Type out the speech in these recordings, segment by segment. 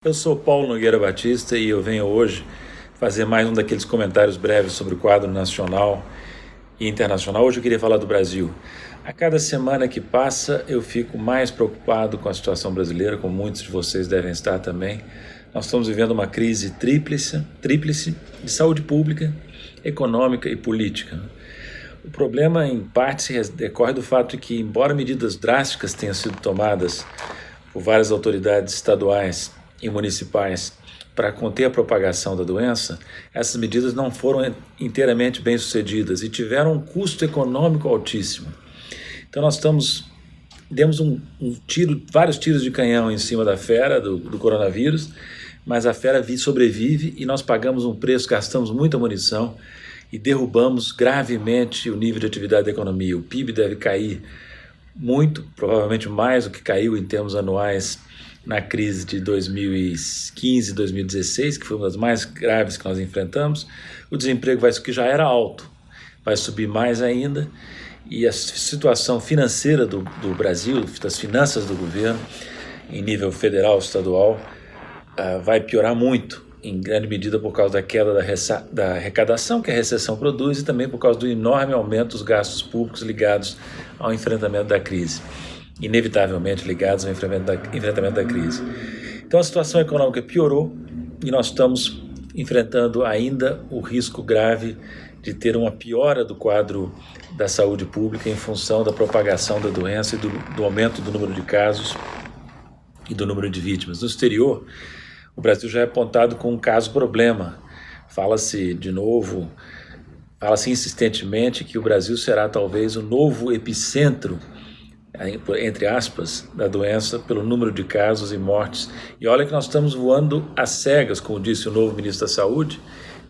Eu sou Paulo Nogueira Batista e eu venho hoje fazer mais um daqueles comentários breves sobre o quadro nacional e internacional. Hoje eu queria falar do Brasil. A cada semana que passa eu fico mais preocupado com a situação brasileira, como muitos de vocês devem estar também. Nós estamos vivendo uma crise tríplice de saúde pública, econômica e política. O problema, em parte, se decorre do fato de que, embora medidas drásticas tenham sido tomadas por várias autoridades estaduais e municipais para conter a propagação da doença, essas medidas não foram inteiramente bem-sucedidas e tiveram um custo econômico altíssimo. Então nós demos vários tiros de canhão em cima da fera do coronavírus, mas a fera sobrevive e nós pagamos um preço, gastamos muita munição e derrubamos gravemente o nível de atividade da economia. O PIB deve cair muito, provavelmente mais do que caiu em termos anuais na crise de 2015 e 2016, que foi uma das mais graves que nós enfrentamos. O desemprego que já era alto, vai subir mais ainda, e a situação financeira do Brasil, das finanças do governo, em nível federal, estadual, vai piorar muito, em grande medida por causa da queda da arrecadação que a recessão produz e também por causa do enorme aumento dos gastos públicos ligados ao enfrentamento da crise, inevitavelmente ligados ao enfrentamento da crise. Então a situação econômica piorou e nós estamos enfrentando ainda o risco grave de ter uma piora do quadro da saúde pública em função da propagação da doença e do aumento do número de casos e do número de vítimas. No exterior, o Brasil já é apontado como um caso-problema. Fala-se insistentemente que o Brasil será talvez o novo epicentro, entre aspas, da doença pelo número de casos e mortes. E olha que nós estamos voando às cegas, como disse o novo ministro da Saúde,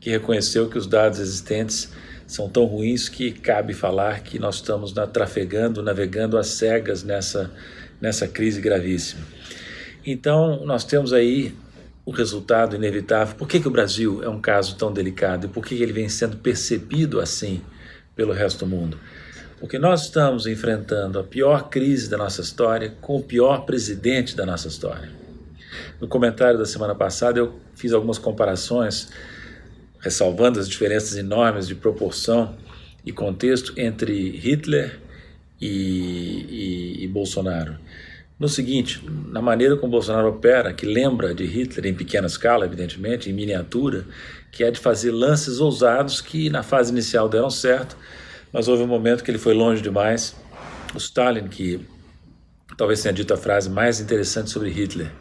que reconheceu que os dados existentes são tão ruins que cabe falar que nós estamos navegando às cegas nessa crise gravíssima. Então, nós temos aí o resultado inevitável. Por que o Brasil é um caso tão delicado e por que ele vem sendo percebido assim pelo resto do mundo? Porque nós estamos enfrentando a pior crise da nossa história com o pior presidente da nossa história. No comentário da semana passada eu fiz algumas comparações, ressalvando as diferenças enormes de proporção e contexto entre Hitler e Bolsonaro. No seguinte, na maneira como Bolsonaro opera, que lembra de Hitler em pequena escala, evidentemente, em miniatura, que é de fazer lances ousados que na fase inicial deram certo, mas houve um momento que ele foi longe demais. O Stalin, que talvez tenha dito a frase mais interessante sobre Hitler: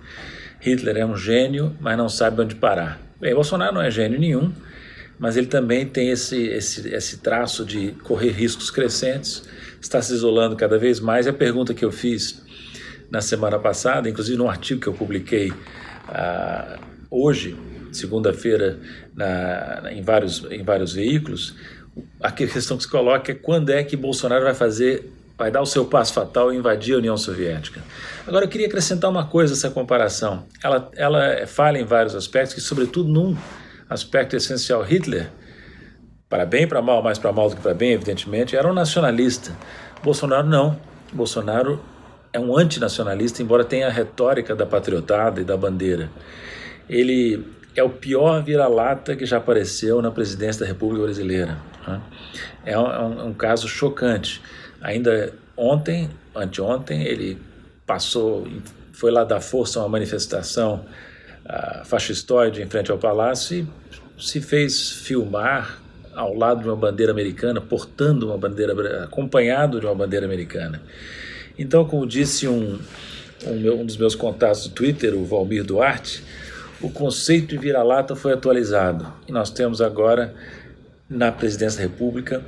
Hitler é um gênio, mas não sabe onde parar. Bem, Bolsonaro não é gênio nenhum, mas ele também tem esse traço de correr riscos crescentes, está se isolando cada vez mais. E a pergunta que eu fiz na semana passada, inclusive num artigo que eu publiquei hoje, segunda-feira, em vários veículos, a questão que se coloca é quando é que Bolsonaro vai dar o seu passo fatal e invadir a União Soviética. Agora eu queria acrescentar uma coisa a essa comparação. Ela falha em vários aspectos, e sobretudo num aspecto essencial. Hitler, para bem e para mal, mais para mal do que para bem, evidentemente, era um nacionalista. Bolsonaro não. Bolsonaro é um antinacionalista, embora tenha a retórica da patriotada e da bandeira. Ele é o pior vira-lata que já apareceu na presidência da República Brasileira. É um caso chocante. Ainda anteontem, ele foi lá dar força a uma manifestação fascistoide em frente ao Palácio e se fez filmar ao lado de uma bandeira americana, acompanhado de uma bandeira americana. Então, como disse um dos meus contatos do Twitter, o Valmir Duarte, o conceito de vira-lata foi atualizado. E nós temos agora, na presidência da República,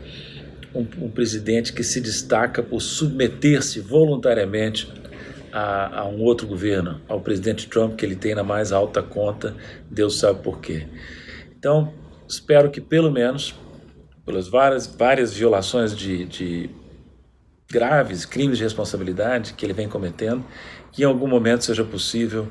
um presidente que se destaca por submeter-se voluntariamente a um outro governo, ao presidente Trump, que ele tem na mais alta conta, Deus sabe por quê. Então, espero que pelo menos, pelas várias violações de graves crimes de responsabilidade que ele vem cometendo, que em algum momento seja possível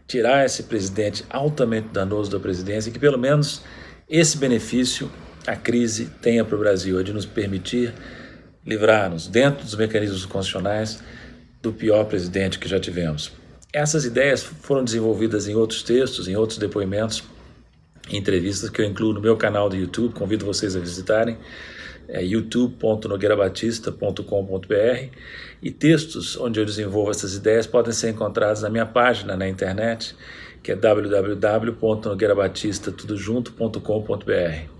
tirar esse presidente altamente danoso da presidência e que pelo menos esse benefício a crise tenha para o Brasil, é de nos permitir livrar-nos, dentro dos mecanismos constitucionais, do pior presidente que já tivemos. Essas ideias foram desenvolvidas em outros textos, em outros depoimentos, em entrevistas que eu incluo no meu canal do YouTube, convido vocês a visitarem, youtube.nogueirabatista.com.br, e textos onde eu desenvolvo essas ideias podem ser encontrados na minha página na internet, que é www.nogueirabatista.com.br.